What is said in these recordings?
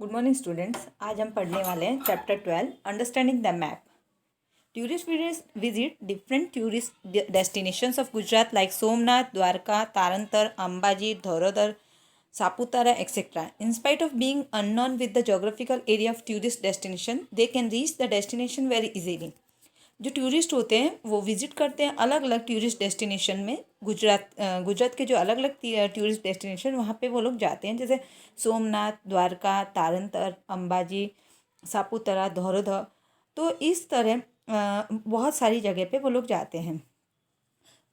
Good morning students. आज हम पढ़ने वाले हैं chapter 12 understanding the map. Tourist visit different tourist destinations of Gujarat like Somnath, Dwarka, Tarnetar, Ambaji, धौरोधर, Saputara etcetera. In spite of being unknown with the geographical area of tourist destination, they can reach the destination very easily. जो tourist होते हैं वो visit करते हैं अलग अलग tourist destination में। गुजरात के जो अलग अलग टूरिस्ट डेस्टिनेशन वहाँ पे वो लोग जाते हैं, जैसे सोमनाथ, द्वारका, तारंतर, अंबाजी, सापुतारा, धौरोधर। तो इस तरह बहुत सारी जगह पे वो लोग जाते हैं।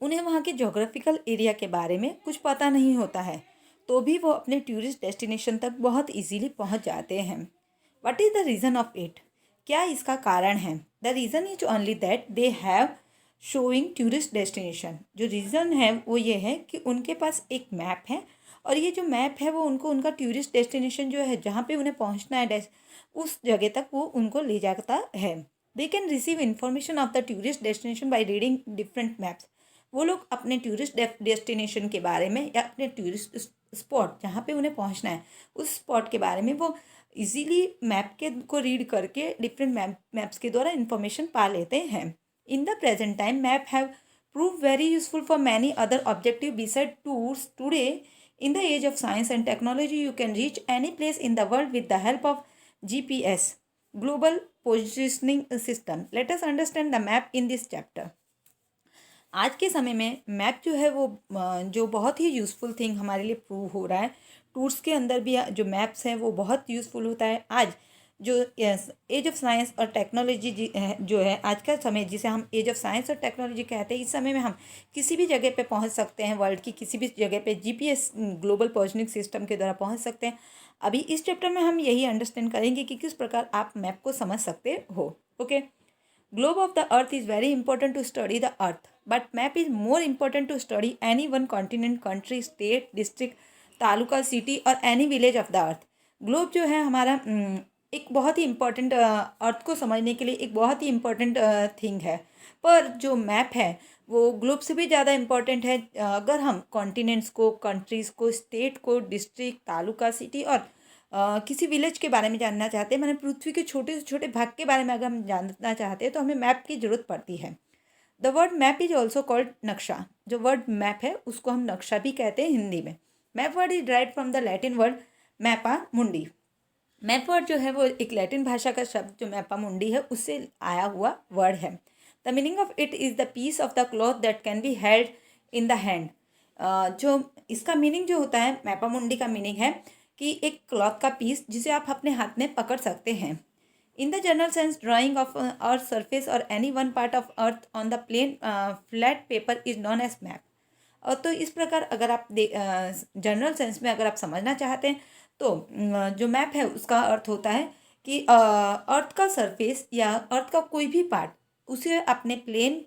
उन्हें वहाँ के जोग्राफिकल एरिया के बारे में कुछ पता नहीं होता है, तो भी वो अपने टूरिस्ट डेस्टिनेशन तक बहुत इजीली पहुँच जाते हैं। What is the reason of it? क्या इसका कारण है? The reason is only that they have showing tourist destination. जो रीज़न है वो ये है कि उनके पास एक मैप है, और ये जो मैप है वो उनको उनका टूरिस्ट डेस्टिनेशन जो है, जहाँ पे उन्हें पहुँचना है उस जगह तक, वो उनको ले जाता है। They can receive information of the tourist destination by reading different maps. वो लोग अपने टूरिस्ट डेस्टिनेशन के बारे में या अपने टूरिस्ट स्पॉट जहाँ पे उन्हें पहुँचना है उस स्पॉट के बारे में वो इजीली मैप के को रीड करके डिफरेंट मैप्स के द्वारा इन्फॉर्मेशन पा लेते हैं। In the present time map have prove very useful for many other objective beside tours. Today in the age of science and technology you can reach any place in the world with the help of GPS, global positioning system. Let us understand the map in this chapter. आज के समय में map जो है वो जो बहुत ही useful thing हमारे लिए प्रूव हो रहा है। टूर्स के अंदर भी जो मैप्स हैं वो बहुत यूज़फुल होता है। आज जो एज ऑफ साइंस और टेक्नोलॉजी जो है आज का समय, जिसे हम एज ऑफ साइंस और टेक्नोलॉजी कहते हैं, इस समय में हम किसी भी जगह पे पहुंच सकते हैं। वर्ल्ड की किसी भी जगह पे GPS, ग्लोबल पोजिशनिंग सिस्टम के द्वारा पहुंच सकते हैं। अभी इस चैप्टर में हम यही अंडरस्टैंड करेंगे कि किस प्रकार आप मैप को समझ सकते हो। Okay, globe of the earth is very important to study the earth, but map is more important to study any one continent, country, state, district, taluka, city और any village of the earth. Globe जो है हमारा एक बहुत ही important, अर्थ को समझने के लिए एक बहुत ही इम्पोर्टेंट थिंग है, पर जो मैप है वो ग्लोब से भी ज़्यादा इम्पोर्टेंट है। अगर हम कॉन्टिनेंट्स को, कंट्रीज़ को, स्टेट को, डिस्ट्रिक्ट, तालुका, सिटी और किसी विलेज के बारे में जानना चाहते हैं, मैंने पृथ्वी के छोटे से छोटे भाग के बारे में अगर हम जानना चाहते हैं तो हमें मैप की ज़रूरत पड़ती है। The word map is also called नक्शा। जो वर्ड मैप है उसको हम नक्शा भी कहते हैं हिंदी में। Map word is derived from the Latin word mappa mundi. Map word जो है वो एक लैटिन भाषा का शब्द जो मैपा मुंडी है उससे आया हुआ वर्ड है। The meaning of it is the piece of the cloth that can be held in the hand. जो इसका मीनिंग जो होता है, मैपा मुंडी का मीनिंग है कि एक क्लॉथ का पीस जिसे आप अपने हाथ में पकड़ सकते हैं। In the general sense drawing of earth surface और any one part of earth on the plain flat paper is known as map. और तो इस प्रकार अगर आप जनरल सेंस में अगर आप समझना चाहते हैं तो जो मैप है उसका अर्थ होता है कि अर्थ का सरफेस या अर्थ का कोई भी पार्ट उसे अपने प्लेन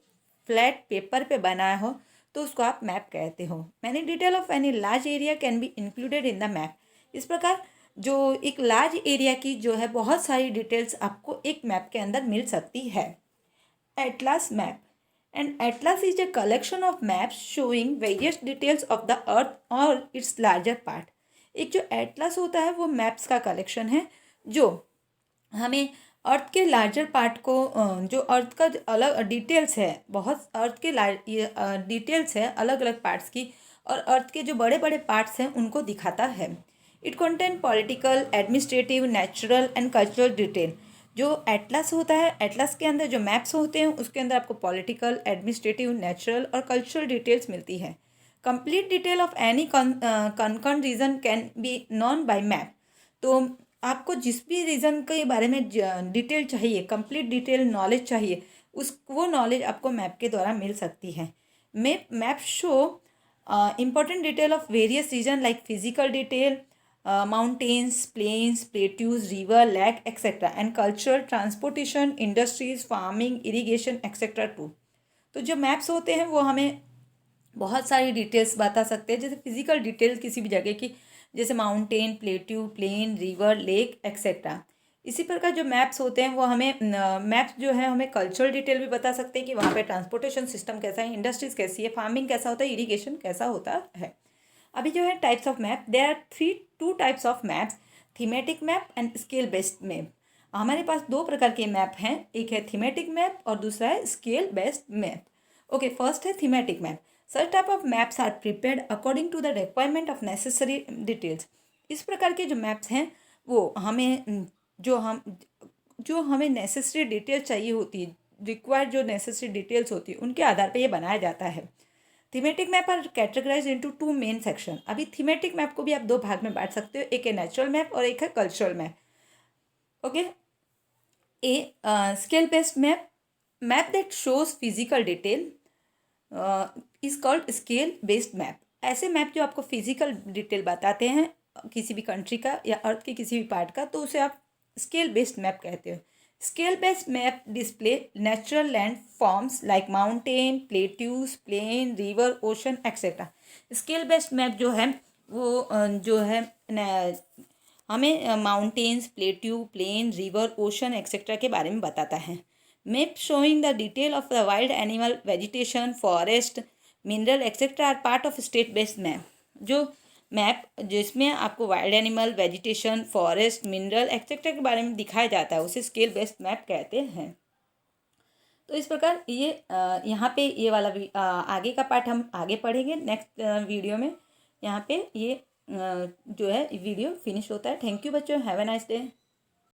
फ्लैट पेपर पे बनाया हो तो उसको आप मैप कहते हो। Many detail of any large area can be included in the map. इस प्रकार जो एक लार्ज एरिया की जो है बहुत सारी डिटेल्स आपको एक मैप के अंदर मिल सकती है। Atlas map. And atlas is a collection of maps showing various details of the अर्थ और इट्स लार्जर पार्ट। एक जो एटलास होता है वो मैप्स का कलेक्शन है जो हमें अर्थ के लार्जर पार्ट को, जो अर्थ का अलग डिटेल्स है, बहुत अर्थ के डिटेल्स है अलग अलग पार्ट्स की, और अर्थ के जो बड़े बड़े पार्ट्स हैं उनको दिखाता है। It contain political, administrative, natural and cultural detail. जो एटलस होता है, एटलस के अंदर जो मैप्स होते हैं उसके अंदर आपको पॉलिटिकल, एडमिनिस्ट्रेटिव, नेचुरल और कल्चरल डिटेल्स मिलती है। Complete detail of any concern region can be known by map. तो आपको जिस भी रीजन के बारे में डिटेल चाहिए, कंप्लीट डिटेल नॉलेज चाहिए, वो नॉलेज आपको मैप के द्वारा मिल सकती है। Map show important detail of various region like physical detail, mountains, plains, plateaus, river, lake, etc. and culture, transportation, industries, farming, irrigation, etc. too. तो जो मैप्स होते हैं वो हमें बहुत सारी डिटेल्स बता सकते हैं, जैसे फिजिकल डिटेल किसी भी जगह की, जैसे mountain, plateau, plain, river, lake etcetera. इसी प्रकार जो मैप्स होते हैं वो हमें मैप्स जो है हमें कल्चरल डिटेल भी बता सकते हैं कि वहाँ पे ट्रांसपोर्टेशन सिस्टम कैसा है, इंडस्ट्रीज कैसी है, फार्मिंग कैसा होता है, इरिगेशन कैसा होता है। अभी जो है types of map, there are two types of maps thematic map and scale based map. हमारे पास दो प्रकार के मैप हैं, एक है थीमेटिक मैप और दूसरा है scale based map. Okay, first है thematic map. Such type of maps are prepared according to the requirement of necessary details. इस प्रकार के जो मैप्स हैं वो हमें जो हमें नेसेसरी डिटेल चाहिए होती है, रिक्वायर्ड जो नेसेसरी डिटेल्स होती है, उनके आधार पर ये बनाया जाता है। Thematic map are categorize into two main section. अभी थीमेटिक मैप को भी आप दो भाग में बांट सकते हो, एक है नेचुरल मैप और एक है cultural map. Okay, A scale based map that shows physical detail is called scale based map। ऐसे मैप जो आपको फिजिकल डिटेल बताते हैं किसी भी कंट्री का या अर्थ के किसी भी पार्ट का, तो उसे आप स्केल बेस्ड मैप कहते हो। Scale based map display natural land forms like mountain, plateaus, plain, river, ocean etcetera. Scale based map जो है वो जो है हमें mountains, plateau, plain, river, ocean etcetera के बारे में बताता है। Map showing the detail of the wild animal, vegetation, forest, mineral etcetera are part of state based map. जो मैप जिसमें आपको wild animal, vegetation, forest, mineral etcetera के बारे में दिखाया जाता है उसे स्केल बेस्ड मैप कहते हैं। तो इस प्रकार ये यहाँ पे ये वाला आगे का पार्ट हम आगे पढ़ेंगे नेक्स्ट वीडियो में। यहाँ पे ये जो है वीडियो फिनिश होता है। थैंक यू बच्चों, हैव अ नाइस डे।